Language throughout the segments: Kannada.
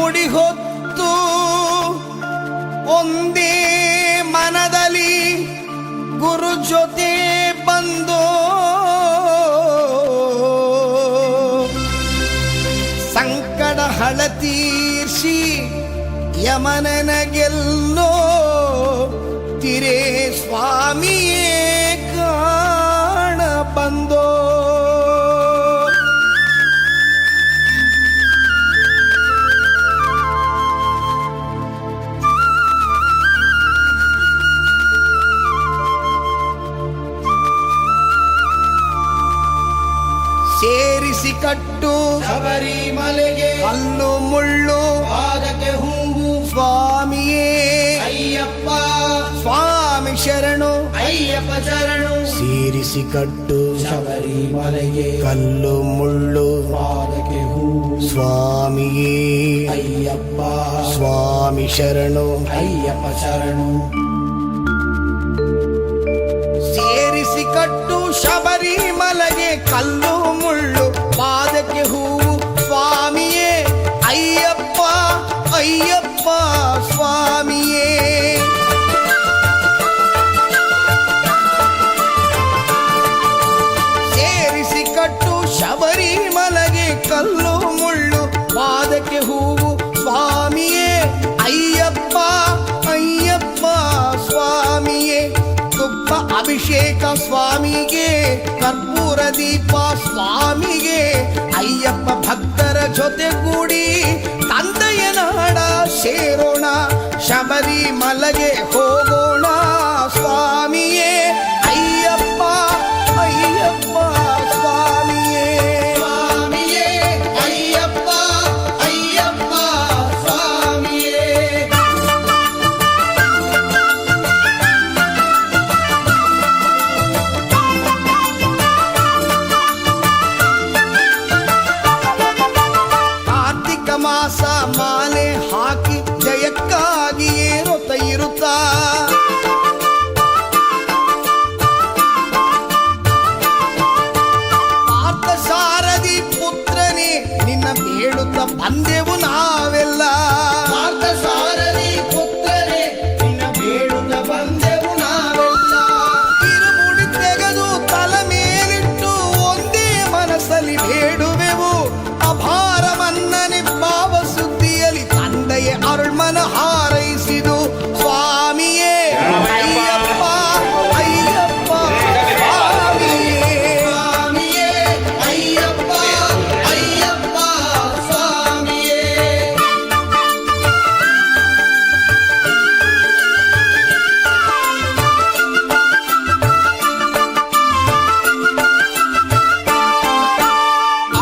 ಮುಡಿ ಹೊತ್ತು ಒಂದೇ ಮನದಲ್ಲಿ ಗುರು ಜೊತೆ ಬಂದು ಸಂಕಟ ಹಳತೀರ್ಸಿ ಯಮನನ ಗೆಲ್ಲೋ ತಿರೇ ಸ್ವಾಮಿಯೇ ಕಾಣ ಬಂದೋ. ಸೇರಿಸಿ ಕಟ್ಟು ಶಬರಿಮಲೆಗೆ ಕಲ್ಲು ಮುಳ್ಳು ಪಾದಕ್ಕೆ ಹೂವು ಸ್ವಾಮಿಯೇ ಅಯ್ಯಪ್ಪ ಸ್ವಾಮಿ ಶರಣು ಅಯ್ಯಪ್ಪ ಶರಣು. ಸೇರಿಸಿ ಕಟ್ಟು ಶಬರಿಮಲೆಗೆ ಕಲ್ಲು ಮುಳ್ಳು ಪಾದಕ್ಕೆ ಹೂವು ಸ್ವಾಮಿಯೇ ಅಯ್ಯಪ್ಪ ಸ್ವಾಮಿ ಶರಣು ಅಯ್ಯಪ್ಪ ಶರಣು. ಸೇರಿಸಿ ಕಟ್ಟು ಶಬರಿಮಲೆಗೆ ಕಲ್ಲು ಮುಳ್ಳು ಪಾದಕ್ಕೆ ಹೂವು ಸ್ವಾಮಿಯೇ ಅಯ್ಯಪ್ಪ ಅಯ್ಯಪ್ಪ ಸ್ವಾಮಿಯೇ. ಸೇರಿಸಿ ಕಟ್ಟು ಶಬರಿಮಲೆಗೆ ಕಲ್ಲು ಮುಳ್ಳು ಪಾದಕ್ಕೆ ಹೂವು ಸ್ವಾಮಿಯೇ ಅಯ್ಯಪ್ಪ ಅಯ್ಯಪ್ಪ ಸ್ವಾಮಿಯೇ. ತುಪ್ಪ ಅಭಿಷೇಕ ಸ್ವಾಮಿಗೆ ಕರ್ಪೂರ ದೀಪ ಸ್ವಾಮಿಗೆ ಅಯ್ಯಪ್ಪ ಭಕ್ತರ ಜೊತೆಗೂಡಿ ತಂದೆಯ ನಾಡ ಸೇರೋಣ ಶಬರಿಮಲೆಗೆ ಹೋಗೋಣ ಸ್ವಾಮಿಯೇ ಅಯ್ಯಪ್ಪ ಅಯ್ಯಪ್ಪ ಸ್ವಾಮಿಯೇ ಸ್ವಾಮಿಯೇ ಅಯ್ಯಪ್ಪ ಅಯ್ಯಪ್ಪ ಸ್ವಾಮಿಯೇ. ಕಾರ್ತಿಕ ಮಾಸ ಮಾಲೆ ಹಾಕಿ ಜಯಕ್ಕಾಗಿಯೇ ರೊತ ಇರುತ್ತಾ ಪಾರ್ಥ ಸಾರಥಿ ಪುತ್ರನೇ ನಿನ್ನ ಬೇಡುತ್ತ ಬಂದೆವು ನಾವೆಲ್ಲ. ಪಾರ್ಥ ಸಾರಥಿ ಪುತ್ರರೇ ನಿನ್ನ ಬೇಡುತ್ತ ಬಂದೆವು ನಾವೆಲ್ಲ. ತಿರುಮುಡಿ ತೆಗೆದು ತಲ ಮೇಲಿಟ್ಟು ಒಂದೇ ಮನಸ್ಸಲ್ಲಿ ಬೇಡುವೆವು ಅಭಾರ ಮನ್ನನೆ ಭಾವ ಸುದ್ದಿಯಲ್ಲಿ ತಂದೆಯ ಅರುಳ್ಮನ ಹಾರೈಸಿದು ಸ್ವಾಮಿಯೇ ಅಯ್ಯಪ್ಪ ಅಯ್ಯಪ್ಪ ಸ್ವಾಮಿಯೇ. ಸ್ವಾಮಿಯೇ ಅಯ್ಯಪ್ಪ ಅಯ್ಯಪ್ಪ ಸ್ವಾಮಿಯೇ.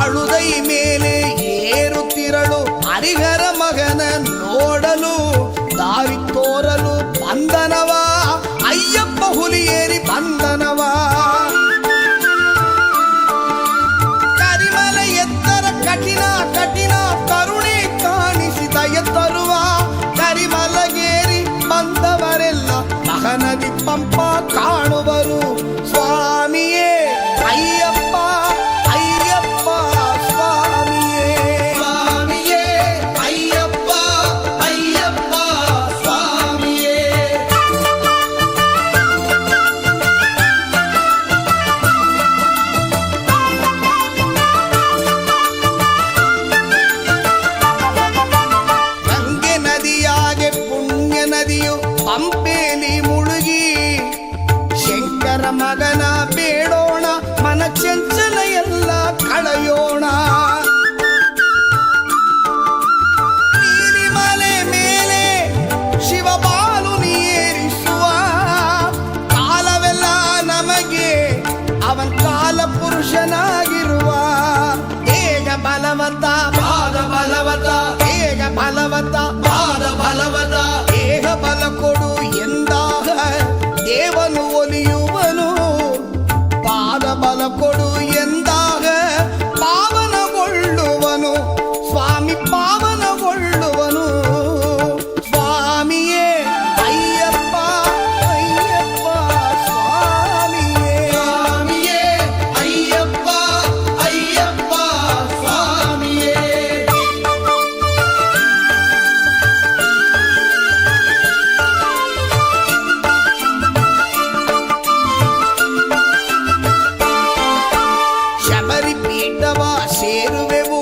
ಅಳುದೈ ಮೇಲೆ ಏರುತ್ತಿರಳು ಹರಿಹರ ಮಗನ ನೋಡಲು ಶಬರಿ ಪೀಠವ ಸೇರುವೆವು,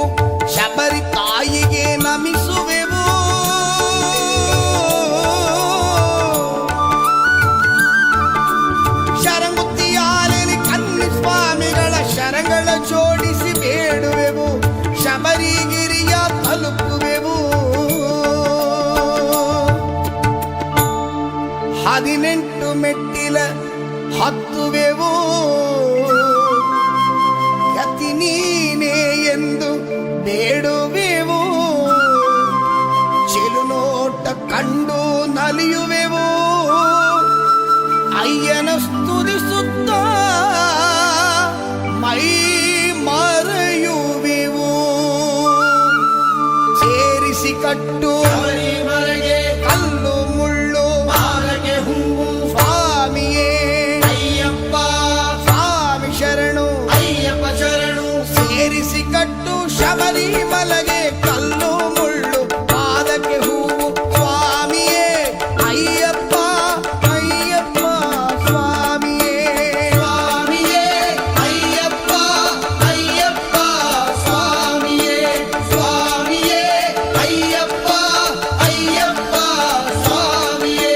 ಶಬರಿ ತಾಯಿಗೆ ನಮಿಸುವೆವು. ಶರಂಗುತ್ತಿಯಾಲೆಲಿ ಕನ್ನಿ ಸ್ವಾಮಿಗಳ ಶರಗಳ ಜೋಡಿಸಿ ಬೇಡುವೆವು, ಶಬರಿಗಿರಿಯ ತಲುಪುವೆವು. 18 ಮೆಟ್ಟಿಲ ಹತ್ತುವೆವು, ಗತಿ ನೀನೇ ಎಂದು ಬೇಡುವೆವು. ಚಿಲುನೋಟ ಕಂಡು ನಲಿಯುವೆವು, ಅಯ್ಯನ ಸ್ತುತಿಸುತ್ತ ಮೈ ಮರೆಯುವೆವು. ಸೇರಿಸಿ ಕಟ್ಟು ಶಬರಿಮಲೆಗೆ ಕಲ್ಲು ಮುಳ್ಳು ಮಾಲೆಗೆ ಹೂವು ಸ್ವಾಮಿಯೇ, ಅಯ್ಯಪ್ಪ ಸ್ವಾಮಿ ಶರಣು. ಅಯ್ಯಪ್ಪ ಶರಣು. ಸೇರಿಸಿ ಕಟ್ಟು ಶಬರಿಮಲೆಗೆ ಕಲ್ಲು ಮುಳ್ಳು ಪಾದಕ್ಕೆ ಹೂವು ಸ್ವಾಮಿಯೇ, ಅಯ್ಯಪ್ಪ ಅಯ್ಯಪ್ಪ ಸ್ವಾಮಿಯೇ. ಸ್ವಾಮಿಯೇ ಅಯ್ಯಪ್ಪ ಅಯ್ಯಪ್ಪ ಸ್ವಾಮಿಯೇ. ಸ್ವಾಮಿಯೇ ಅಯ್ಯಪ್ಪ ಅಯ್ಯಪ್ಪ ಸ್ವಾಮಿಯೇ.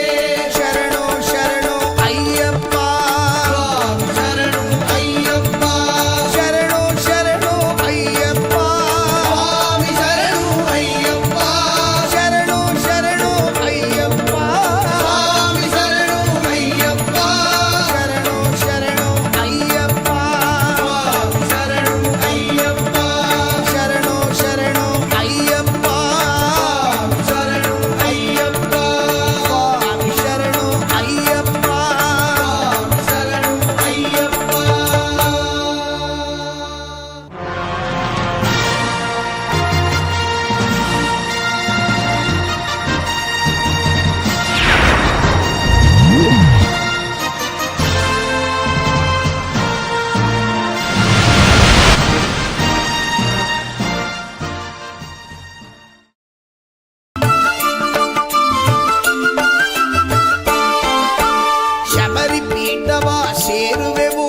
ಶರಣು ಶರಣು ಅಯ್ಯಪ್ಪ, ಸ್ವಾಮಿ ಶರಣು ಅಯ್ಯಪ್ಪ. ಶರಣು ಶರಣು ಅಯ್ಯಪ್ಪ, ಸ್ವಾಮಿ ಶರಣು ಅಯ್ಯಪ್ಪ. ಶರಣು ಶರಣು ಅಯ್ಯಪ್ಪ, ಸ್ವಾಮಿ ಶರಣು ಅಯ್ಯಪ್ಪ. ಶರಣು ಶರಣು ಅಯ್ಯಪ್ಪ, ಸ್ವಾಮಿ ಶರಣು ಅಯ್ಯಪ್ಪ. ಶರಣು ಶರಣು ಅಯ್ಯಪ್ಪ, ಸ್ವಾಮಿ ಶರಣು ಅಯ್ಯಪ್ಪ. ಸ್ವಾಮಿ ಶರಣು ಅಯ್ಯಪ್ಪ. ಸ್ವಾಮಿ ಶರಣು ಅಯ್ಯಪ್ಪ. ಶಬರಿ ಪೀಠವ ಸೇರುವೆವು,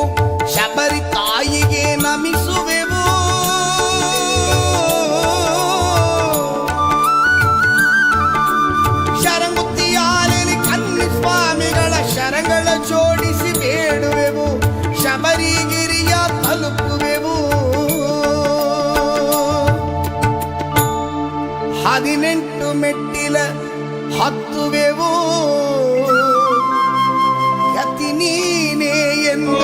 ಶಬರಿ ತಾಯಿಗೆ ನಮಿಸುವೆವು. ಶರಂಗುತ್ತಿಯಾಲೆಲಿ ಕನ್ನಿ ಸ್ವಾಮಿಗಳ ಶರಗಳ ಜೋಡಿಸಿ ಬೇಡುವೆವು, ಶಬರಿಗಿರಿಯ ತಲುಪುವೆವು. 18 ಮೆಟ್ಟಿಲ ಹತ್ತುವೆವು, ಗತಿ ನೀನೇ ಎಂದು